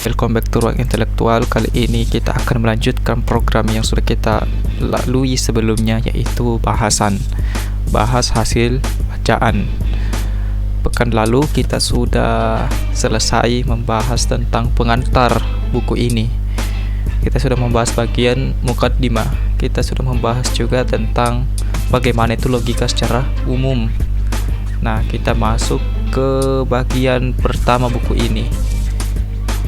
Welcome back to Ruang Intelektual. Kali ini kita akan melanjutkan program yang sudah kita lalui sebelumnya, yaitu bahas hasil bacaan. Pekan lalu kita sudah selesai membahas tentang pengantar buku ini. Kita sudah membahas bagian mukaddimah. Kita sudah membahas juga tentang bagaimana itu logika secara umum. Nah, kita masuk ke bagian pertama buku ini.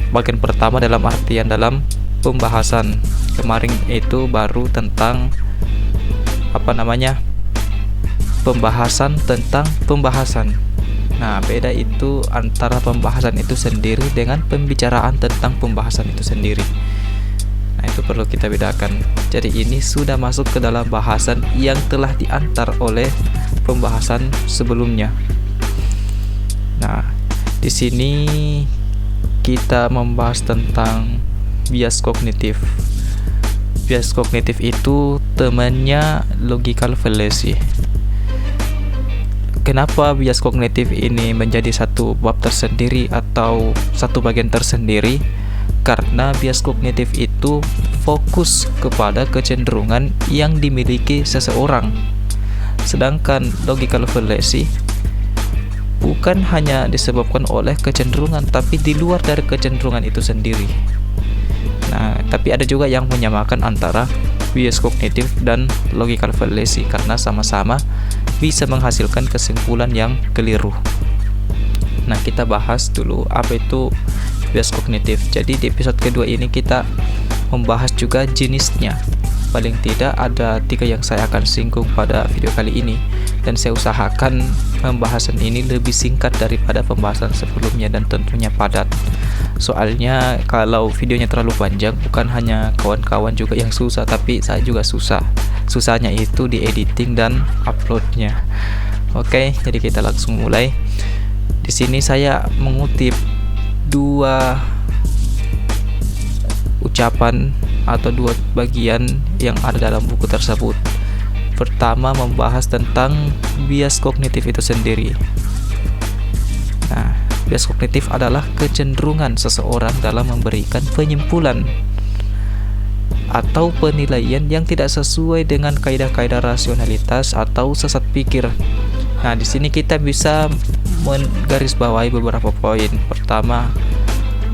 Bagian pertama dalam artian dalam pembahasan. Kemarin itu baru tentang pembahasan tentang pembahasan. Nah, beda itu antara pembahasan itu sendiri dengan pembicaraan tentang pembahasan itu sendiri. Nah, itu perlu kita bedakan. Jadi ini sudah masuk ke dalam bahasan yang telah diantar oleh pembahasan sebelumnya. Nah, di sini kita membahas tentang bias kognitif. Bias kognitif itu temannya logical fallacy. Kenapa bias kognitif ini menjadi satu bab tersendiri atau satu bagian tersendiri? Karena bias kognitif itu fokus kepada kecenderungan yang dimiliki seseorang. Sedangkan logical fallacy bukan hanya disebabkan oleh kecenderungan, tapi di luar dari kecenderungan itu sendiri. Nah, tapi ada juga yang menyamakan antara bias kognitif dan logical fallacy karena sama-sama bisa menghasilkan kesimpulan yang keliru. Nah, kita bahas dulu apa itu bias kognitif. Jadi di episode kedua ini kita membahas juga jenisnya. Paling tidak ada 3 yang saya akan singgung pada video kali ini, dan saya usahakan pembahasan ini lebih singkat daripada pembahasan sebelumnya dan tentunya padat. Soalnya kalau videonya terlalu panjang, bukan hanya kawan-kawan juga yang susah, tapi saya juga susah. Susahnya itu di editing dan uploadnya. Oke, jadi kita langsung mulai. Di sini saya mengutip 2 ucapan atau 2 bagian yang ada dalam buku tersebut. Pertama, membahas tentang bias kognitif itu sendiri. Nah, bias kognitif adalah kecenderungan seseorang dalam memberikan penyimpulan atau penilaian yang tidak sesuai dengan kaidah-kaidah rasionalitas atau sesat pikir. Nah, di sini kita bisa menggarisbawahi beberapa poin. Pertama,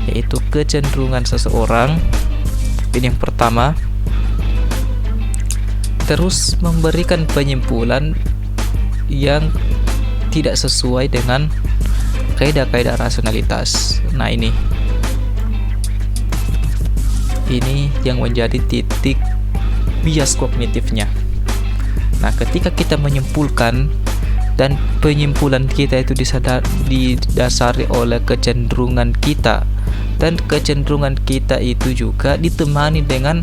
yaitu kecenderungan seseorang. Ini yang pertama, terus memberikan penyimpulan yang tidak sesuai dengan kaidah-kaidah rasionalitas. Nah, ini yang menjadi titik bias kognitifnya. Nah, ketika kita menyimpulkan dan penyimpulan kita itu didasari oleh kecenderungan kita, dan kecenderungan kita itu juga ditemani dengan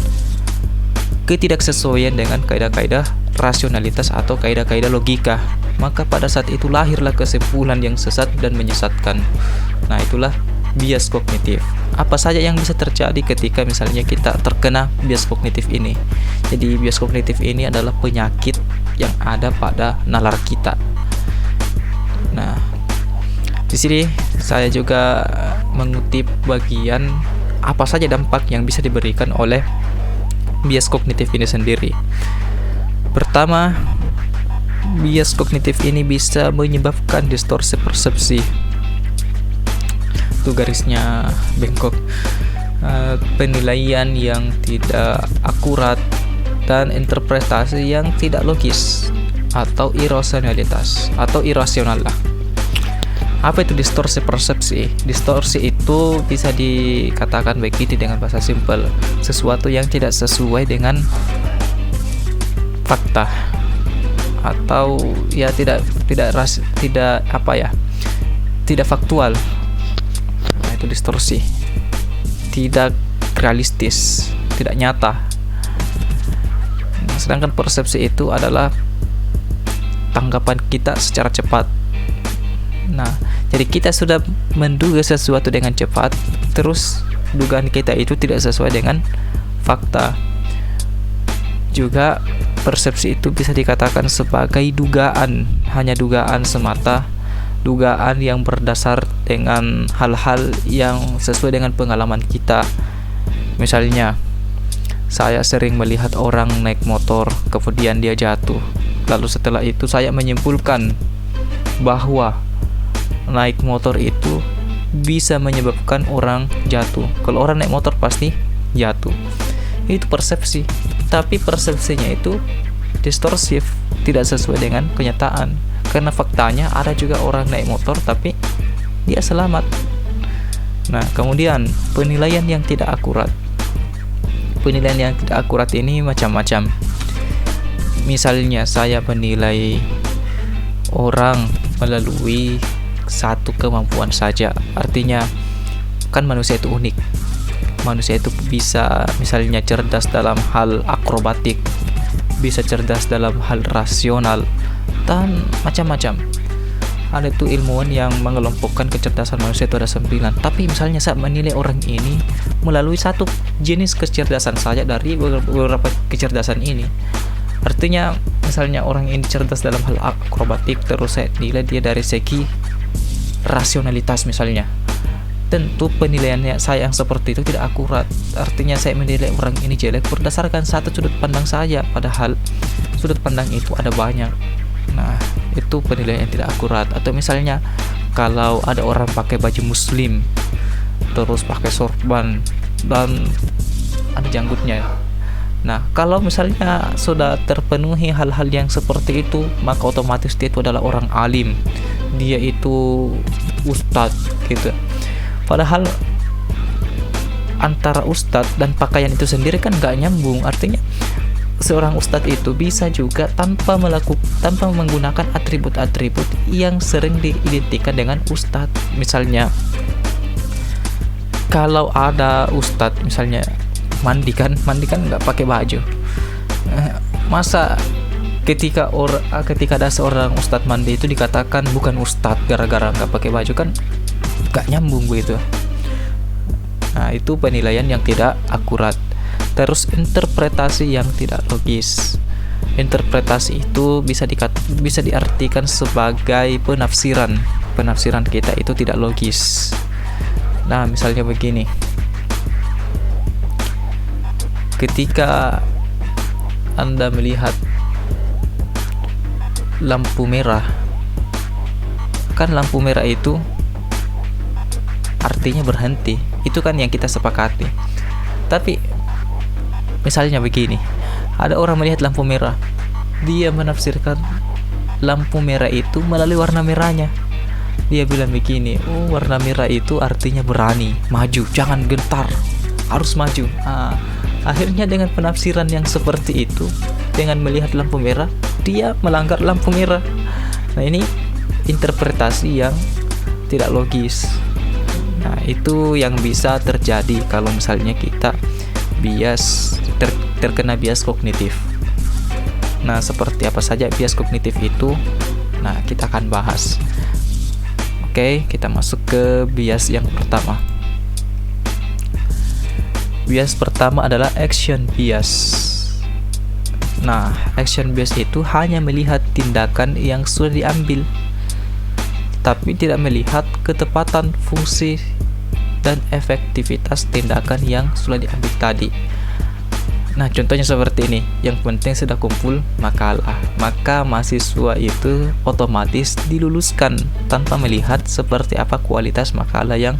ketidaksesuaian dengan kaidah-kaidah rasionalitas atau kaidah-kaidah logika, maka pada saat itu lahirlah kesimpulan yang sesat dan menyesatkan. Nah, itulah bias kognitif. Apa saja yang bisa terjadi ketika misalnya kita terkena bias kognitif ini? Jadi bias kognitif ini adalah penyakit yang ada pada nalar kita. Nah, di sini saya juga mengutip bagian apa saja dampak yang bisa diberikan oleh bias kognitif ini sendiri. Pertama, bias kognitif ini bisa menyebabkan distorsi persepsi. Itu garisnya bengkok. Penilaian yang tidak akurat dan interpretasi yang tidak logis atau irasionalitas atau irasional lah. Apa itu distorsi persepsi? Distorsi itu bisa dikatakan begini dengan bahasa simpel, sesuatu yang tidak sesuai dengan fakta atau ya tidak faktual. Nah, itu distorsi. Tidak realistis, tidak nyata. Nah, sedangkan persepsi itu adalah tanggapan kita secara cepat. Nah, jadi kita sudah menduga sesuatu dengan cepat, terus dugaan kita itu tidak sesuai dengan fakta. Juga persepsi itu bisa dikatakan sebagai dugaan, hanya dugaan semata dugaan yang berdasar dengan hal-hal yang sesuai dengan pengalaman kita. Misalnya, saya sering melihat orang naik motor, kemudian dia jatuh. Lalu setelah itu saya menyimpulkan bahwa naik motor itu bisa menyebabkan orang jatuh. Kalau orang naik motor pasti jatuh. Itu persepsi. Tapi persepsinya itu distorsif, tidak sesuai dengan kenyataan. Karena faktanya ada juga orang naik motor tapi dia selamat. Nah, kemudian penilaian yang tidak akurat. Penilaian yang tidak akurat ini macam-macam. Misalnya saya menilai orang melalui satu kemampuan saja. Artinya kan manusia itu unik. Manusia itu bisa misalnya cerdas dalam hal akrobatik, bisa cerdas dalam hal rasional, dan macam-macam. Ada tuh ilmuwan yang mengelompokkan kecerdasan manusia itu ada 9. Tapi misalnya saya menilai orang ini melalui satu jenis kecerdasan saja dari beberapa kecerdasan ini. Artinya misalnya orang ini cerdas dalam hal akrobatik, terus saya nilai dia dari segi rasionalitas misalnya. Tentu penilaiannya saya yang seperti itu tidak akurat. Artinya saya menilai orang ini jelek berdasarkan satu sudut pandang saya, padahal sudut pandang itu ada banyak. Nah, itu penilaian yang tidak akurat. Atau misalnya kalau ada orang pakai baju muslim, terus pakai sorban dan ada janggutnya. Nah, kalau misalnya sudah terpenuhi hal-hal yang seperti itu, maka otomatis dia itu adalah orang alim. Dia itu ustadz gitu. Padahal antara ustadz dan pakaian itu sendiri kan gak nyambung. Artinya seorang ustadz itu bisa juga tanpa menggunakan atribut-atribut yang sering diidentikan dengan ustadz. Misalnya kalau ada ustadz misalnya mandi kan nggak pakai baju. Masa ketika ada seorang ustadz mandi itu dikatakan bukan ustadz gara-gara nggak pakai baju, kan gak nyambung begitu. Nah, itu penilaian yang tidak akurat. Terus interpretasi yang tidak logis. Interpretasi itu bisa diartikan sebagai penafsiran. Penafsiran kita itu tidak logis. Nah, misalnya begini. Ketika Anda melihat lampu merah, kan lampu merah itu artinya berhenti. Itu kan yang kita sepakati. Tapi misalnya begini, ada orang melihat lampu merah, dia menafsirkan lampu merah itu melalui warna merahnya. Dia bilang begini, oh warna merah itu artinya berani, maju, jangan gentar, harus maju. Akhirnya dengan penafsiran yang seperti itu, dengan melihat lampu merah, dia melanggar lampu merah. Nah, ini interpretasi yang tidak logis. Nah, itu yang bisa terjadi kalau misalnya kita terkena bias kognitif. Nah, seperti apa saja bias kognitif itu? Nah, kita akan bahas. Oke, kita masuk ke bias yang pertama. Bias pertama adalah action bias. Nah, action bias itu hanya melihat tindakan yang sudah diambil, tapi tidak melihat ketepatan fungsi dan efektivitas tindakan yang sudah diambil tadi. Nah, contohnya seperti ini. Yang penting sudah kumpul makalah, maka mahasiswa itu otomatis diluluskan tanpa melihat seperti apa kualitas makalah yang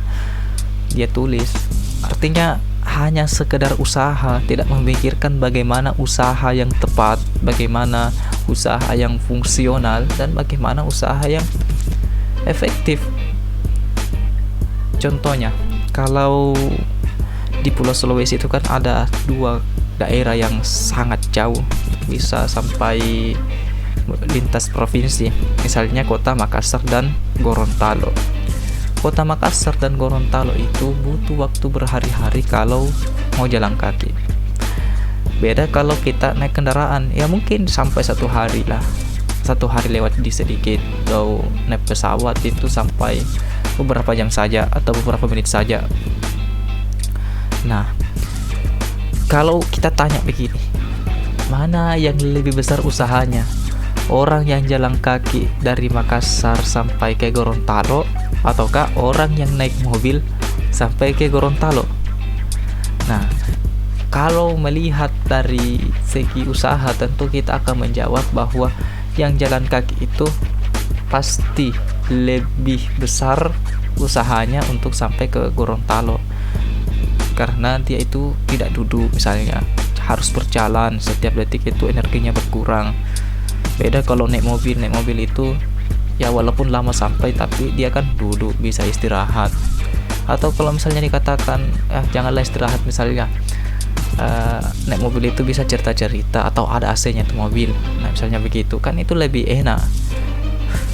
dia tulis. Artinya hanya sekedar usaha, tidak memikirkan bagaimana usaha yang tepat, bagaimana usaha yang fungsional, dan bagaimana usaha yang efektif. Contohnya, kalau di Pulau Sulawesi itu kan ada 2 daerah yang sangat jauh, bisa sampai lintas provinsi. Misalnya Kota Makassar dan Gorontalo. Kota Makassar dan Gorontalo itu butuh waktu berhari-hari kalau mau jalan kaki. Beda kalau kita naik kendaraan, ya mungkin sampai 1 hari lah. 1 hari lewat di sedikit. Atau naik pesawat itu sampai beberapa jam saja atau beberapa menit saja. Nah, kalau kita tanya begini, mana yang lebih besar usahanya? orang yang jalan kaki dari Makassar sampai ke Gorontalo, ataukah orang yang naik mobil sampai ke Gorontalo? Nah, kalau melihat dari segi usaha, tentu kita akan menjawab bahwa yang jalan kaki itu pasti lebih besar usahanya untuk sampai ke Gorontalo, karena dia itu tidak duduk, misalnya harus berjalan setiap detik, itu energinya berkurang. Beda kalau naik mobil itu ya walaupun lama sampai tapi dia kan duduk, bisa istirahat. Atau kalau misalnya dikatakan janganlah istirahat, misalnya naik mobil itu bisa cerita-cerita atau ada AC-nya tuh mobil. Nah, misalnya begitu kan itu lebih enak.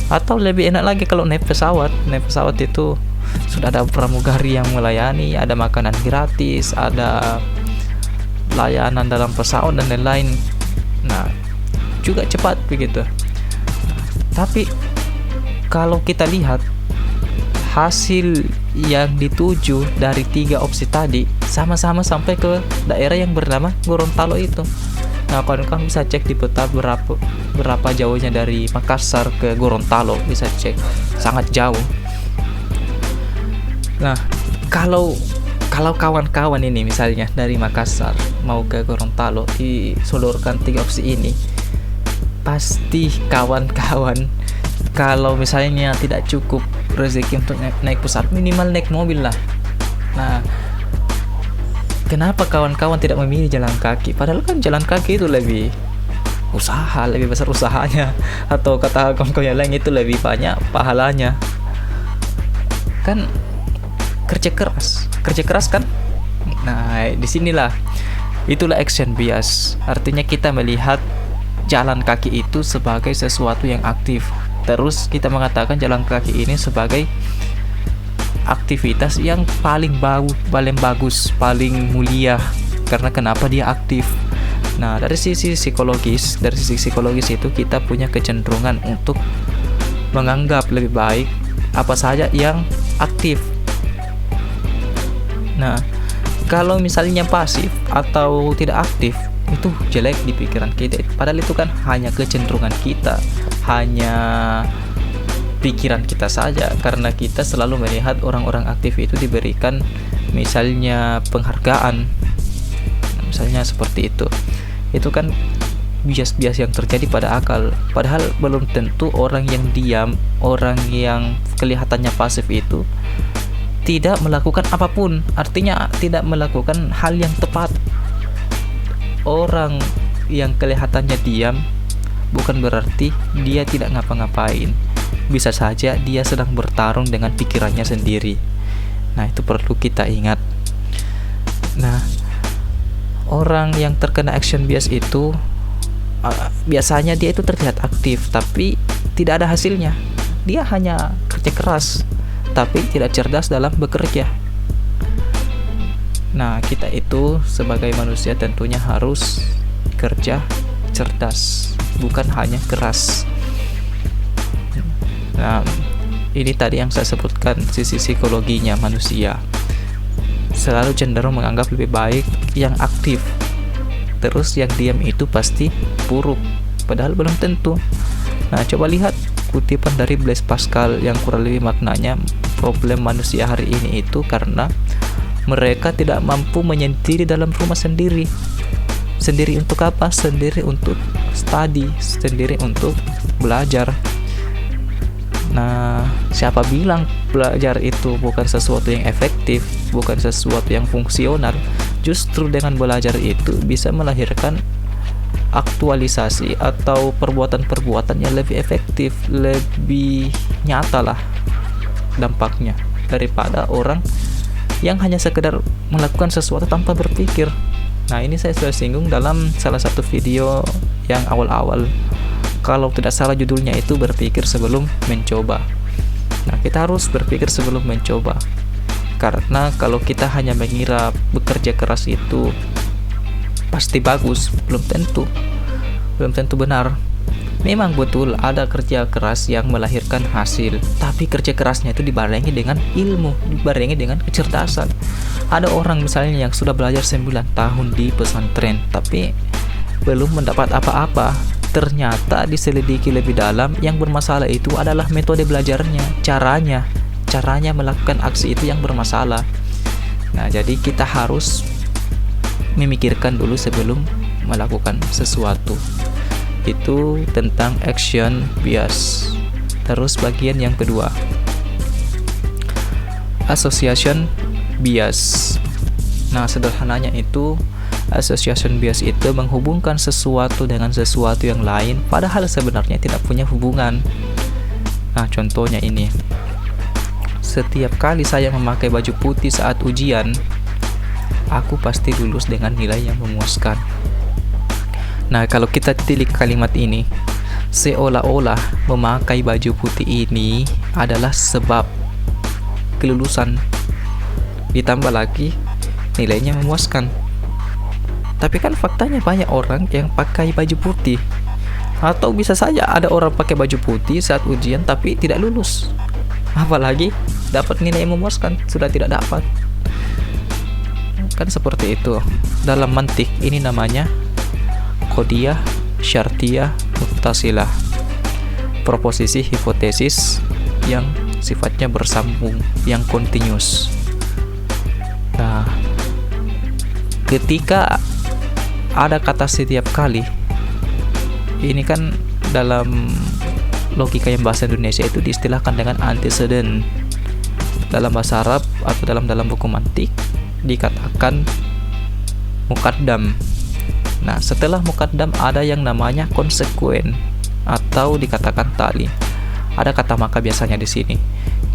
Atau lebih enak lagi kalau naik pesawat. Naik pesawat itu sudah ada pramugari yang melayani, ada makanan gratis, ada layanan dalam pesawat dan lain-lain. Nah, juga cepat begitu. Tapi kalau kita lihat hasil yang dituju dari 3 opsi tadi sama-sama sampai ke daerah yang bernama Gorontalo itu. Nah, kawan-kawan bisa cek di peta berapa jauhnya dari Makassar ke Gorontalo, bisa cek, sangat jauh. Nah, kalau kawan-kawan ini misalnya dari Makassar mau ke Gorontalo, disodorkan 3 opsi ini, pasti kawan-kawan kalau misalnya tidak cukup rezeki untuk naik pesawat, minimal naik mobil lah. Nah, kenapa kawan-kawan tidak memilih jalan kaki? Padahal kan jalan kaki itu lebih besar usahanya, atau kata kawan-kawan yang lain itu lebih banyak pahalanya. Kan kerja keras kan? Nah, disinilah itulah action bias. Artinya kita melihat jalan kaki itu sebagai sesuatu yang aktif. Terus kita mengatakan jalan kaki ini sebagai aktivitas yang paling bagus, paling mulia. Karena kenapa dia aktif? Nah, dari sisi psikologis itu kita punya kecenderungan untuk menganggap lebih baik apa saja yang aktif. Nah, kalau misalnya pasif atau tidak aktif, itu jelek di pikiran kita. Padahal itu kan hanya kecenderungan kita, hanya pikiran kita saja, karena kita selalu melihat orang-orang aktif itu diberikan misalnya penghargaan, misalnya seperti itu kan bias-bias yang terjadi pada akal. Padahal belum tentu orang yang diam, orang yang kelihatannya pasif itu tidak melakukan apapun, artinya tidak melakukan hal yang tepat. Orang yang kelihatannya diam bukan berarti dia tidak ngapa-ngapain. Bisa saja dia sedang bertarung dengan pikirannya sendiri. Nah, itu perlu kita ingat. Nah, orang yang terkena action bias itu biasanya dia itu terlihat aktif tapi tidak ada hasilnya. Dia hanya kerja keras tapi tidak cerdas dalam bekerja. Nah, kita itu sebagai manusia tentunya harus kerja cerdas, bukan hanya keras. Nah, ini tadi yang saya sebutkan, sisi psikologinya manusia selalu cenderung menganggap lebih baik yang aktif, terus yang diam itu pasti buruk, padahal belum tentu. Nah, coba lihat kutipan dari Blaise Pascal yang kurang lebih maknanya, problem manusia hari ini itu karena mereka tidak mampu menyendiri dalam rumah sendiri. Sendiri untuk apa? Sendiri untuk study, sendiri untuk belajar. Nah, siapa bilang belajar itu bukan sesuatu yang efektif, bukan sesuatu yang fungsional? Justru dengan belajar itu bisa melahirkan aktualisasi atau perbuatan-perbuatan yang lebih efektif, lebih nyata lah dampaknya daripada orang yang hanya sekedar melakukan sesuatu tanpa berpikir. Nah, ini saya sudah singgung dalam salah satu video yang awal-awal. Kalau tidak salah judulnya itu berpikir sebelum mencoba. Nah, kita harus berpikir sebelum mencoba. Karena kalau kita hanya mengira bekerja keras itu pasti bagus, belum tentu benar. Memang betul ada kerja keras yang melahirkan hasil, tapi kerja kerasnya itu dibarengi dengan ilmu, dibarengi dengan kecerdasan. Ada orang misalnya yang sudah belajar 9 tahun di pesantren, tapi belum mendapat apa-apa. ternyata diselidiki lebih dalam, yang bermasalah itu adalah metode belajarnya, caranya melakukan aksi itu yang bermasalah. Nah, jadi kita harus memikirkan dulu sebelum melakukan sesuatu. Itu tentang action bias. Terus bagian yang kedua, association bias. Nah, sederhananya itu association bias itu menghubungkan sesuatu dengan sesuatu yang lain padahal sebenarnya tidak punya hubungan. Nah, contohnya ini. Setiap kali saya memakai baju putih saat ujian, aku pasti lulus dengan nilai yang memuaskan. Nah, kalau kita tilik kalimat ini, seolah-olah memakai baju putih ini adalah sebab kelulusan. Ditambah lagi nilainya memuaskan. Tapi kan faktanya banyak orang yang pakai baju putih. Atau bisa saja ada orang pakai baju putih saat ujian tapi tidak lulus. Apalagi dapat nilai yang memuaskan, sudah tidak dapat. Kan seperti itu. Dalam mantik ini namanya qadiyah syartiyah muttasilah. Proposisi hipotesis yang sifatnya bersambung, yang continuous. Nah, ketika ada kata setiap kali, ini kan dalam logika yang bahasa Indonesia itu diistilahkan dengan antecedent. Dalam bahasa Arab atau dalam buku mantik dikatakan muqaddam. Nah, setelah muqaddam ada yang namanya konsekuen atau dikatakan tali. Ada kata maka biasanya di sini.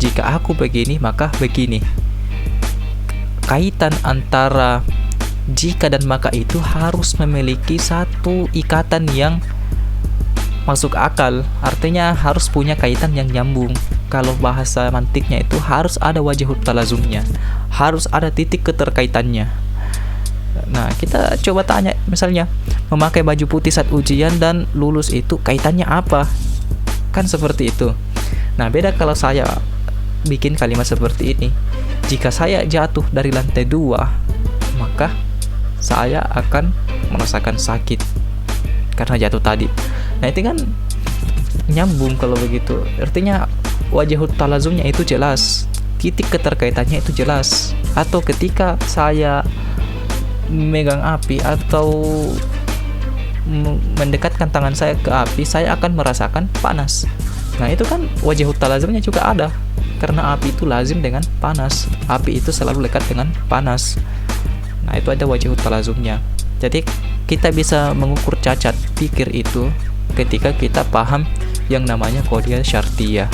Jika aku begini, maka begini. Kaitan antara jika dan maka itu harus memiliki satu ikatan yang masuk akal, artinya harus punya kaitan yang nyambung. Kalau bahasa mantiknya itu harus ada wajhut talazumnya, harus ada titik keterkaitannya. Nah, kita coba tanya, misalnya memakai baju putih saat ujian dan lulus itu kaitannya apa? Kan seperti itu. Nah, beda kalau saya bikin kalimat seperti ini. Jika saya jatuh dari lantai 2, maka saya akan merasakan sakit karena jatuh tadi. Nah, itu kan nyambung kalau begitu. Artinya wajhut talazumnya itu jelas, titik keterkaitannya itu jelas. Atau ketika saya memegang api atau mendekatkan tangan saya ke api, saya akan merasakan panas. Nah, itu kan wajhut talazumnya juga ada, karena api itu lazim dengan panas. Api itu selalu lekat dengan panas. Nah, itu ada wajhut talazumnya. Jadi kita bisa mengukur cacat pikir itu ketika kita paham yang namanya qadiyah syartiyah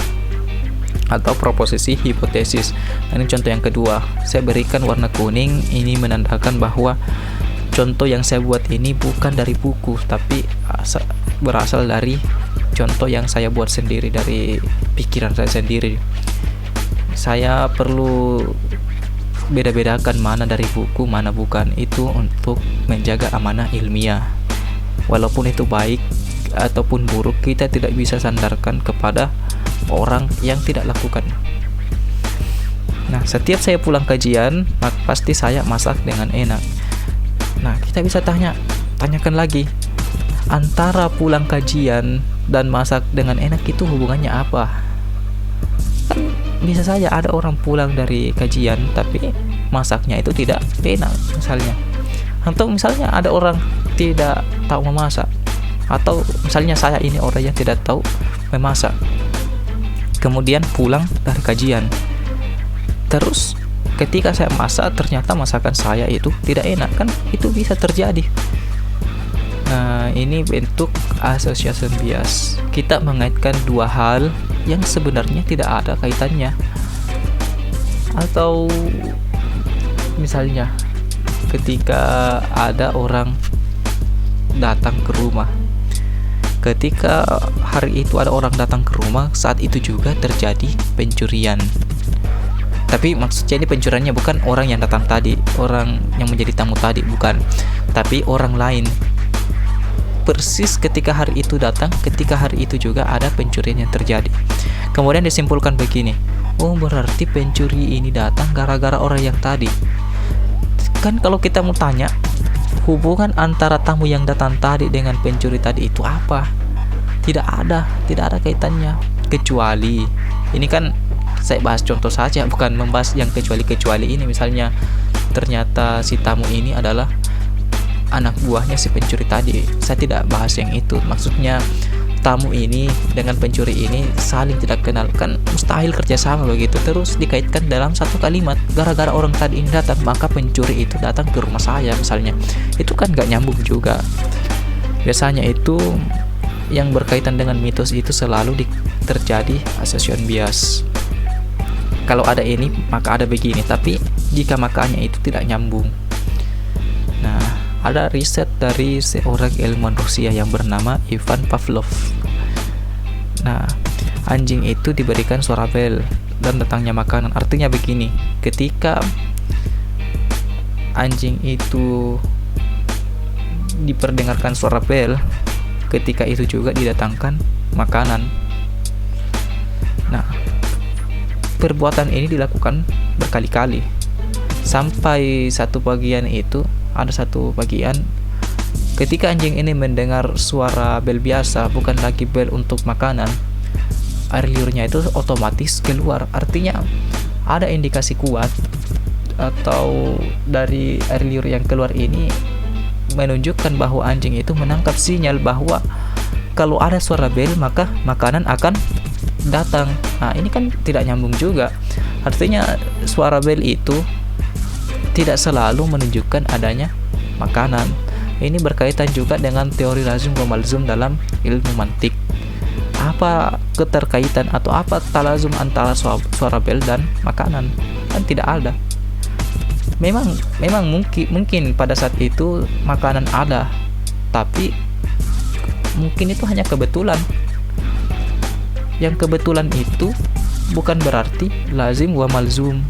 atau proposisi hipotesis. Nah, ini contoh yang kedua. Saya berikan warna kuning, ini menandakan bahwa contoh yang saya buat ini bukan dari buku, tapi berasal dari contoh yang saya buat sendiri, dari pikiran saya sendiri. Saya perlu beda-bedakan mana dari buku, mana bukan. Itu untuk menjaga amanah ilmiah. Walaupun itu baik ataupun buruk, kita tidak bisa sandarkan kepada orang yang tidak lakukan. Nah, setiap saya pulang kajian, pasti saya masak dengan enak. Nah, kita bisa tanyakan lagi, antara pulang kajian dan masak dengan enak itu hubungannya apa? Kan bisa saja ada orang pulang dari kajian tapi masaknya itu tidak enak misalnya. Atau misalnya ada orang tidak tahu memasak, atau misalnya saya ini orang yang tidak tahu memasak, kemudian pulang dari kajian, terus ketika saya masak ternyata masakan saya itu tidak enak, kan itu bisa terjadi. Nah, ini bentuk association bias. Kita mengaitkan dua hal yang sebenarnya tidak ada kaitannya. Atau misalnya ketika ada orang datang ke rumah, ketika hari itu ada orang datang ke rumah, saat itu juga terjadi pencurian. Tapi maksudnya ini pencuriannya bukan orang yang datang tadi, orang yang menjadi tamu tadi, bukan, tapi orang lain. Persis ketika hari itu datang, ketika hari itu juga ada pencurian yang terjadi. Kemudian disimpulkan begini, oh berarti pencuri ini datang gara-gara orang yang tadi. Kan kalau kita mau tanya, hubungan antara tamu yang datang tadi dengan pencuri tadi itu apa? Tidak ada kaitannya. Kecuali ini kan saya bahas contoh saja, bukan membahas yang kecuali ini. Misalnya ternyata si tamu ini adalah anak buahnya si pencuri tadi, saya tidak bahas yang itu. Maksudnya tamu ini dengan pencuri ini saling tidak kenal, kan mustahil kerjasama begitu. Terus dikaitkan dalam satu kalimat, gara-gara orang tadi ini datang maka pencuri itu datang ke rumah saya misalnya, itu kan gak nyambung juga. Biasanya itu yang berkaitan dengan mitos itu selalu terjadi association bias. Kalau ada ini maka ada begini, tapi jika makanya itu tidak nyambung. Nah, ada riset dari seorang ilmuwan Rusia yang bernama Ivan Pavlov. Nah, anjing itu diberikan suara bel dan datangnya makanan. Artinya begini, ketika anjing itu diperdengarkan suara bel, ketika itu juga didatangkan makanan. Nah, perbuatan ini dilakukan berkali-kali sampai satu bagian itu, ada satu bagian ketika anjing ini mendengar suara bel biasa, bukan lagi bel untuk makanan, air liurnya itu otomatis keluar. Artinya ada indikasi kuat atau dari air liur yang keluar ini menunjukkan bahwa anjing itu menangkap sinyal bahwa kalau ada suara bel maka makanan akan datang. Nah, ini kan tidak nyambung juga. Artinya suara bel itu tidak selalu menunjukkan adanya makanan. Ini berkaitan juga dengan teori lazim wa malzum dalam ilmu mantik. Apa keterkaitan atau apa talazum antara suara bel dan makanan? Kan tidak ada. Memang mungkin pada saat itu makanan ada, tapi mungkin itu hanya kebetulan. Yang kebetulan itu bukan berarti lazim wa malzum,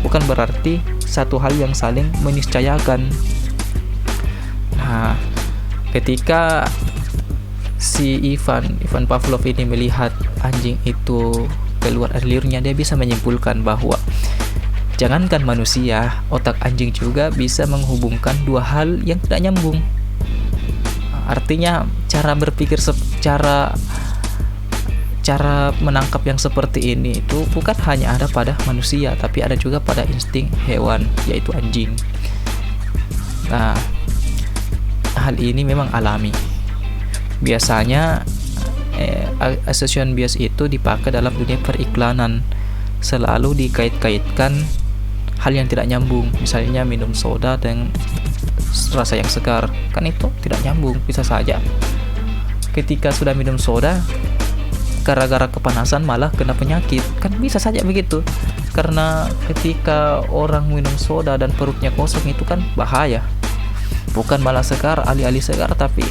bukan berarti satu hal yang saling meniscayakan. Nah, ketika si Ivan Pavlov ini melihat anjing itu keluar air liurnya, dia bisa menyimpulkan bahwa jangankan manusia, otak anjing juga bisa menghubungkan dua hal yang tidak nyambung. Artinya cara berpikir cara menangkap yang seperti ini itu bukan hanya ada pada manusia, tapi ada juga pada insting hewan, yaitu anjing. Nah, hal ini memang alami. Biasanya association bias itu dipakai dalam dunia periklanan, selalu dikait-kaitkan hal yang tidak nyambung. Misalnya minum soda dengan rasa yang segar, kan itu tidak nyambung. Bisa saja ketika sudah minum soda gara-gara kepanasan malah kena penyakit, kan bisa saja begitu. Karena ketika orang minum soda dan perutnya kosong itu kan bahaya, bukan malah segar, alih-alih segar, tapi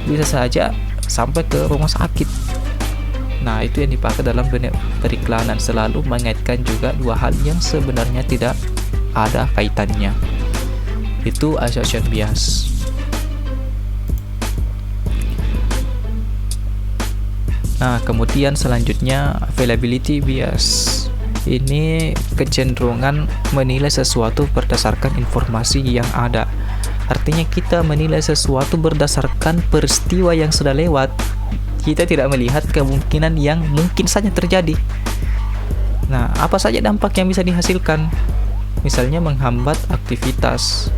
bisa saja sampai ke rumah sakit. Nah, itu yang dipakai dalam dunia periklanan, selalu mengaitkan juga dua hal yang sebenarnya tidak ada kaitannya. Itu association bias. Nah, kemudian selanjutnya availability bias. Ini kecenderungan menilai sesuatu berdasarkan informasi yang ada. Artinya kita menilai sesuatu berdasarkan peristiwa yang sudah lewat. Kita tidak melihat kemungkinan yang mungkin saja terjadi. Nah, apa saja dampak yang bisa dihasilkan? Misalnya menghambat aktivitas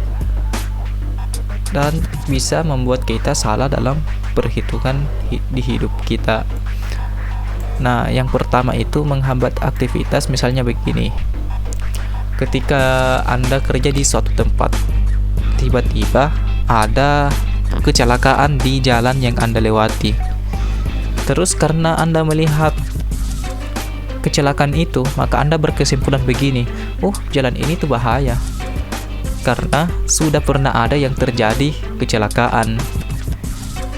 dan bisa membuat kita salah dalam perhitungan di hidup kita. Nah, yang pertama itu menghambat aktivitas. Misalnya begini, ketika Anda kerja di suatu tempat, tiba-tiba ada kecelakaan di jalan yang Anda lewati. Terus karena Anda melihat kecelakaan itu, maka Anda berkesimpulan begini, jalan ini tuh bahaya, karena sudah pernah ada yang terjadi kecelakaan.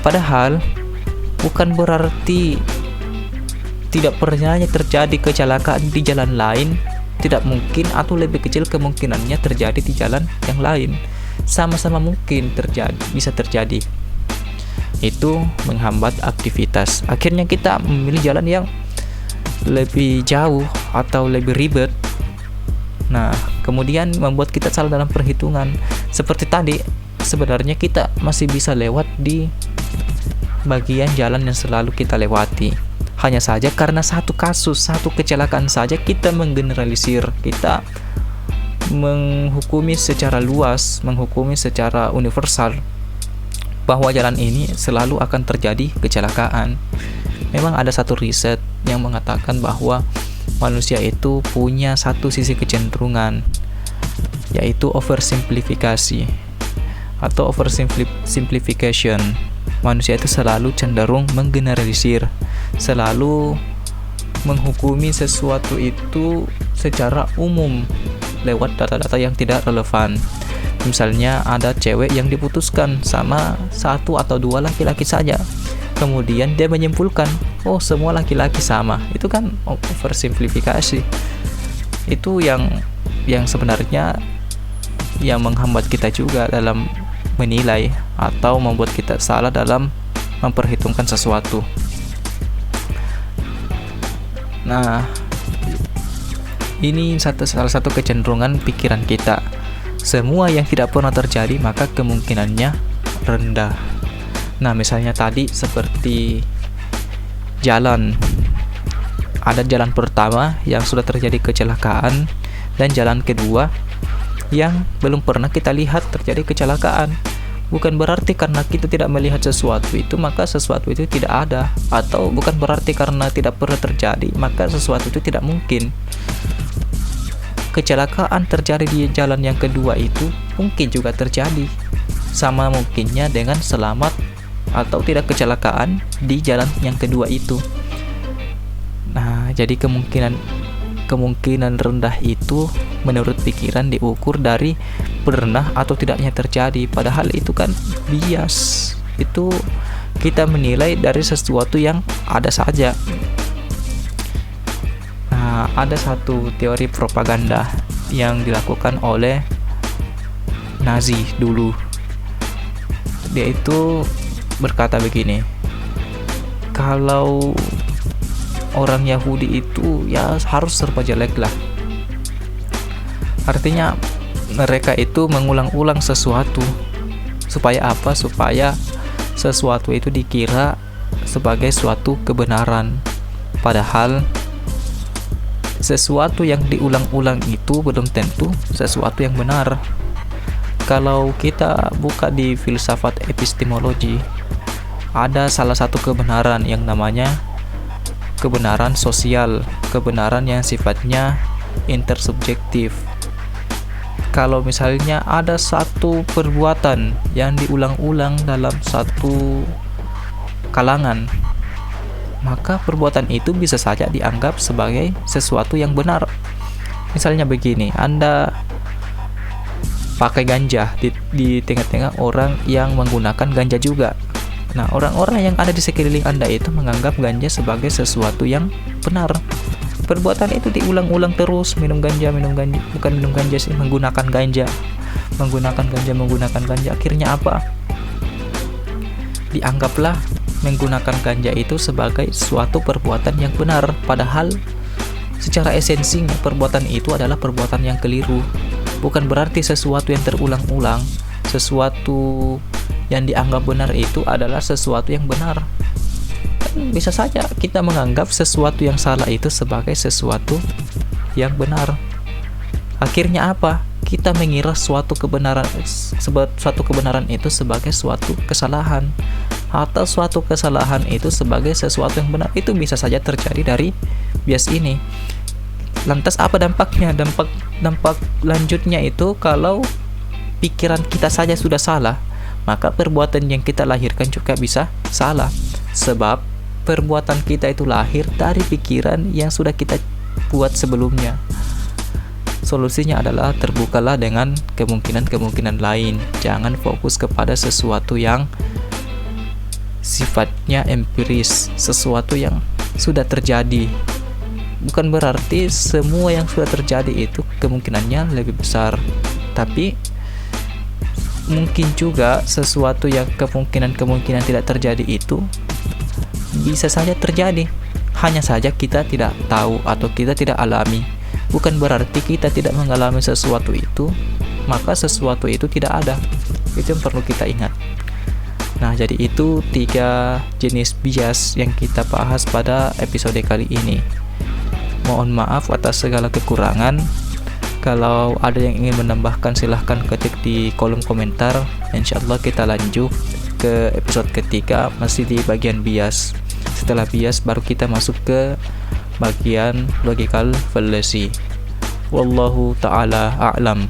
Padahal bukan berarti tidak pernahnya terjadi kecelakaan di jalan lain tidak mungkin atau lebih kecil kemungkinannya terjadi di jalan yang lain. Sama-sama mungkin bisa terjadi. Itu menghambat aktivitas. Akhirnya kita memilih jalan yang lebih jauh atau lebih ribet. Nah, kemudian membuat kita salah dalam perhitungan. Seperti tadi, sebenarnya kita masih bisa lewat di bagian jalan yang selalu kita lewati. Hanya saja karena satu kasus, satu kecelakaan saja kita menggeneralisir, kita menghukumi secara luas, menghukumi secara universal bahwa jalan ini selalu akan terjadi kecelakaan. Memang ada satu riset yang mengatakan bahwa manusia itu punya satu sisi kecenderungan, yaitu oversimplifikasi atau oversimplification. Manusia itu selalu cenderung menggeneralisir, selalu menghukumi sesuatu itu secara umum lewat data-data yang tidak relevan. Misalnya ada cewek yang diputuskan sama satu atau dua laki-laki saja, kemudian dia menyimpulkan, oh semua laki-laki sama. Itu kan oversimplifikasi. Itu yang sebenarnya yang menghambat kita juga dalam menilai atau membuat kita salah dalam memperhitungkan sesuatu. Nah, ini salah satu kecenderungan pikiran kita. Semua yang tidak pernah terjadi maka kemungkinannya rendah. Nah, misalnya tadi seperti jalan. Ada jalan pertama yang sudah terjadi kecelakaan dan jalan kedua yang belum pernah kita lihat terjadi kecelakaan. Bukan berarti karena kita tidak melihat sesuatu itu maka sesuatu itu tidak ada, atau bukan berarti karena tidak pernah terjadi maka sesuatu itu tidak mungkin. Kecelakaan terjadi di jalan yang kedua itu mungkin juga terjadi, sama mungkinnya dengan selamat atau tidak kecelakaan di jalan yang kedua itu. Nah, jadi kemungkinan rendah itu menurut pikiran diukur dari pernah atau tidaknya terjadi, padahal itu kan bias. Itu kita menilai dari sesuatu yang ada saja. Nah, ada satu teori propaganda yang dilakukan oleh Nazi dulu. Dia itu berkata begini, kalau orang Yahudi itu ya harus serba jelek lah. Artinya mereka itu mengulang-ulang sesuatu. Supaya apa? Supaya sesuatu itu dikira sebagai suatu kebenaran. Padahal sesuatu yang diulang-ulang itu belum tentu sesuatu yang benar. Kalau kita buka di filsafat epistemologi, ada salah satu kebenaran yang namanya kebenaran sosial, kebenaran yang sifatnya intersubjektif. Kalau misalnya ada satu perbuatan yang diulang-ulang dalam satu kalangan, maka perbuatan itu bisa saja dianggap sebagai sesuatu yang benar. Misalnya begini, Anda pakai ganja di tengah-tengah orang yang menggunakan ganja juga. Nah, orang-orang yang ada di sekeliling Anda itu menganggap ganja sebagai sesuatu yang benar. Perbuatan itu diulang-ulang terus, menggunakan ganja. Akhirnya apa? Dianggaplah menggunakan ganja itu sebagai suatu perbuatan yang benar, padahal secara esensinya perbuatan itu adalah perbuatan yang keliru. Bukan berarti sesuatu yang terulang-ulang, sesuatu yang dianggap benar itu adalah sesuatu yang benar. Bisa saja kita menganggap sesuatu yang salah itu sebagai sesuatu yang benar. Akhirnya apa? Kita mengira suatu kebenaran itu sebagai suatu kesalahan, atau suatu kesalahan itu sebagai sesuatu yang benar. Itu bisa saja terjadi dari bias ini. Lantas apa dampaknya? Dampak lanjutnya itu kalau pikiran kita saja sudah salah, maka perbuatan yang kita lahirkan juga bisa salah. Sebab perbuatan kita itu lahir dari pikiran yang sudah kita buat sebelumnya. Solusinya adalah terbukalah dengan kemungkinan-kemungkinan lain. Jangan fokus kepada sesuatu yang sifatnya empiris, sesuatu yang sudah terjadi. Bukan berarti semua yang sudah terjadi itu kemungkinannya lebih besar, tapi mungkin juga sesuatu yang kemungkinan tidak terjadi itu bisa saja terjadi. Hanya saja kita tidak tahu atau kita tidak alami. Bukan berarti kita tidak mengalami sesuatu itu maka sesuatu itu tidak ada. Itu yang perlu kita ingat. Nah, jadi itu 3 jenis bias yang kita bahas pada episode kali ini. Mohon maaf atas segala kekurangan. Kalau ada yang ingin menambahkan, silahkan ketik di kolom komentar. Insyaallah kita lanjut ke episode ketiga, masih di bagian bias. Setelah bias baru kita masuk ke bagian logical fallacy. Wallahu ta'ala a'lam.